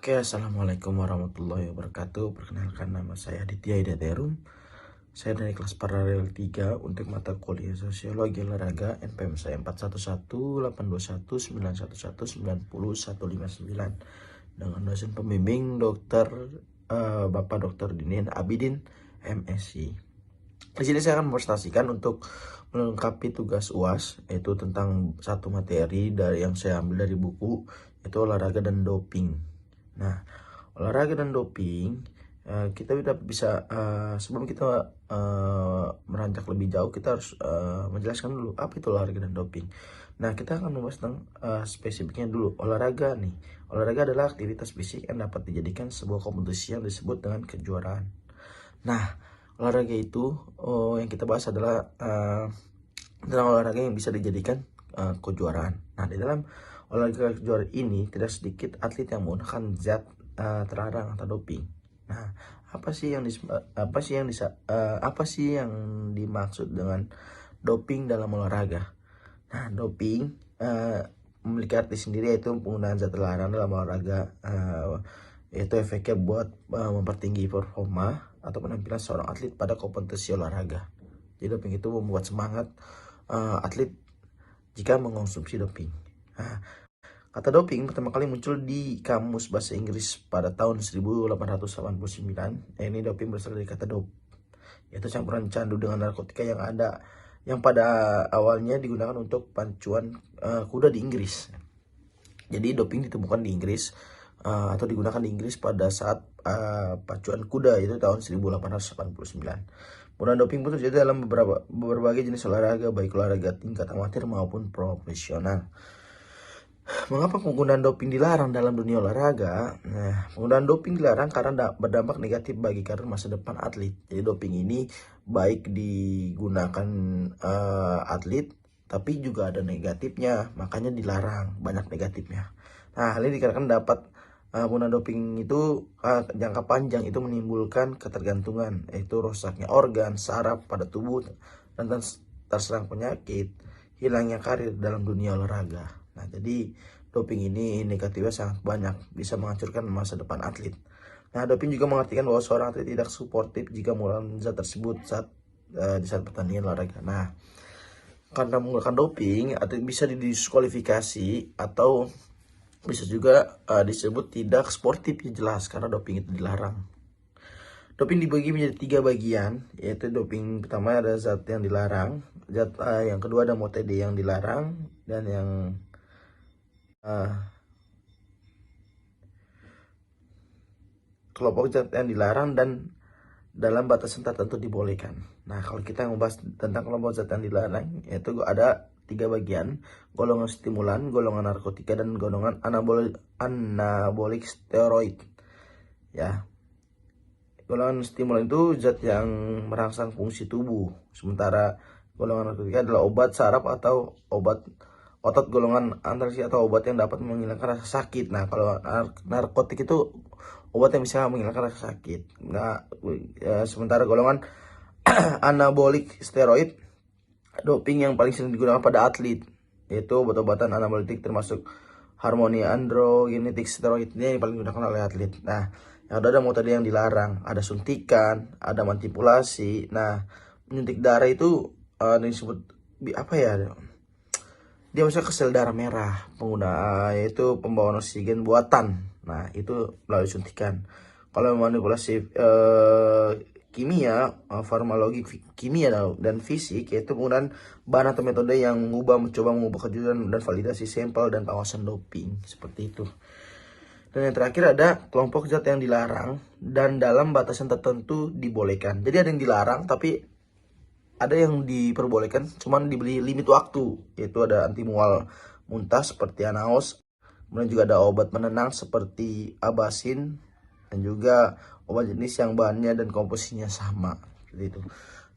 Oke, assalamualaikum warahmatullahi wabarakatuh. Perkenalkan, nama saya Aditya Hidaterum. Saya dari kelas paralel 3 untuk mata kuliah Sosiologi Olahraga NPM saya 411-821-911-90159 dengan dosen pembimbing Bapak Dr. Dinin Abidin MSc. Di sini saya akan mempresentasikan untuk melengkapi tugas UAS, yaitu tentang satu materi yang saya ambil dari buku, yaitu olahraga dan doping. Nah, olahraga dan doping, kita bisa sebelum kita meranjak lebih jauh, kita harus menjelaskan dulu apa itu olahraga dan doping. Nah, kita akan membahas tentang spesifiknya dulu. Olahraga nih, olahraga adalah aktivitas fisik yang dapat dijadikan sebuah kompetisi yang disebut dengan kejuaraan. Nah, olahraga itu yang kita bahas adalah tentang olahraga yang bisa dijadikan kejuaraan. Nah, di dalam olahraga kejuaraan ini tidak sedikit atlet yang menggunakan zat terlarang atau doping. Nah, apa sih yang dimaksud dengan doping dalam olahraga? Nah, doping memiliki arti sendiri, yaitu penggunaan zat terlarang dalam olahraga, yaitu efeknya buat mempertinggi performa atau penampilan seorang atlet pada kompetisi olahraga. Jadi doping itu membuat semangat atlet jika mengonsumsi doping. Nah, kata doping pertama kali muncul di Kamus Bahasa Inggris pada tahun 1889. Ini doping berasal dari kata dope, yaitu campuran candu dengan narkotika yang pada awalnya digunakan untuk pacuan kuda di Inggris. Jadi doping ditemukan di Inggris atau digunakan di Inggris pada saat pacuan kuda, itu tahun 1889. Penggunaan doping pun terjadi dalam berbagai jenis olahraga, baik olahraga tingkat amatir maupun profesional. Mengapa penggunaan doping dilarang dalam dunia olahraga? Nah, penggunaan doping dilarang karena berdampak negatif bagi karir masa depan atlet. Jadi doping ini baik digunakan atlet, tapi juga ada negatifnya, makanya dilarang, banyak negatifnya. Nah, hal ini dikarenakan penggunaan doping itu jangka panjang itu menimbulkan ketergantungan, yaitu rusaknya organ, saraf pada tubuh, dan terserang penyakit, hilangnya karir dalam dunia olahraga. Nah, jadi doping ini negatifnya sangat banyak, bisa menghancurkan masa depan atlet. Nah, doping juga mengartikan bahwa seorang atlet tidak suportif jika menggunakan zat tersebut di saat pertandingan olahraga. Nah, karena menggunakan doping, atlet bisa didiskualifikasi atau bisa juga disebut tidak sportif, ya jelas, karena doping itu dilarang. Doping dibagi menjadi 3 bagian, yaitu doping pertama ada zat yang dilarang, yang kedua ada metode yang dilarang, dan yang kelompok zat yang dilarang dan dalam batasan tertentu dibolehkan. Nah, kalau kita membahas tentang kelompok zat yang dilarang, yaitu ada 3 bagian: golongan stimulan, golongan narkotika, dan golongan anabolik steroid. Ya, golongan stimulan itu zat yang merangsang fungsi tubuh, sementara golongan narkotika adalah obat saraf atau obat otot, golongan antalgik atau obat yang dapat menghilangkan rasa sakit. Nah, kalau narkotik itu obat yang bisa menghilangkan rasa sakit. Nah, sementara golongan anabolik steroid, doping yang paling sering digunakan pada atlet, yaitu obat-obatan anabolitik termasuk hormon androgenetik steroid, ini yang paling digunakan oleh atlet. Nah, ada metode yang dilarang, ada suntikan, ada manipulasi. Nah, menyuntik darah itu disebut apa ya? Dia masuk ke sel darah merah, yaitu pembawaan oksigen buatan. Nah, itu melalui suntikan. Kalau manipulasi kimia, farmakologi kimia dan fisik, yaitu penggunaan bahan atau metode yang mencoba mengubah kejujuran dan validasi sampel dan pengawasan doping, seperti itu. Dan yang terakhir ada kelompok zat yang dilarang dan dalam batasan tertentu dibolehkan. Jadi ada yang dilarang tapi ada yang diperbolehkan, cuman diberi limit waktu, yaitu ada anti mual muntah seperti anaos, kemudian juga ada obat penenang seperti abasin, dan juga obat jenis yang bahannya dan komposisinya sama, seperti itu.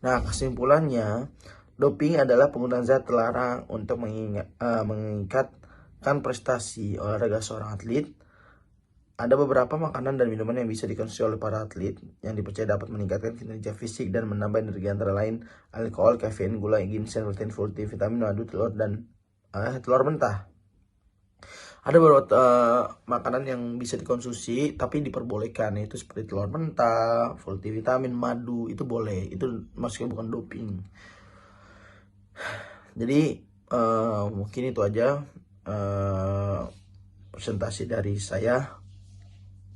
Nah, kesimpulannya, doping adalah penggunaan zat terlarang untuk meningkatkan prestasi olahraga seorang atlet. Ada beberapa makanan dan minuman yang bisa dikonsumsi oleh para atlet yang dipercaya dapat meningkatkan kinerja fisik dan menambah energi, antara lain alkohol, kafein, gula, ginseng, protein, multivitamin, madu, telur, dan telur mentah. Ada beberapa makanan yang bisa dikonsumsi tapi diperbolehkan, yaitu seperti telur mentah, multivitamin, madu, itu boleh. Itu maksudnya bukan doping. Jadi mungkin itu aja presentasi dari saya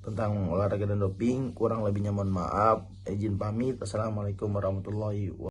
tentang olahraga dan doping. Kurang lebihnya mohon maaf. Izin pamit. Assalamualaikum warahmatullahi wabarakatuh.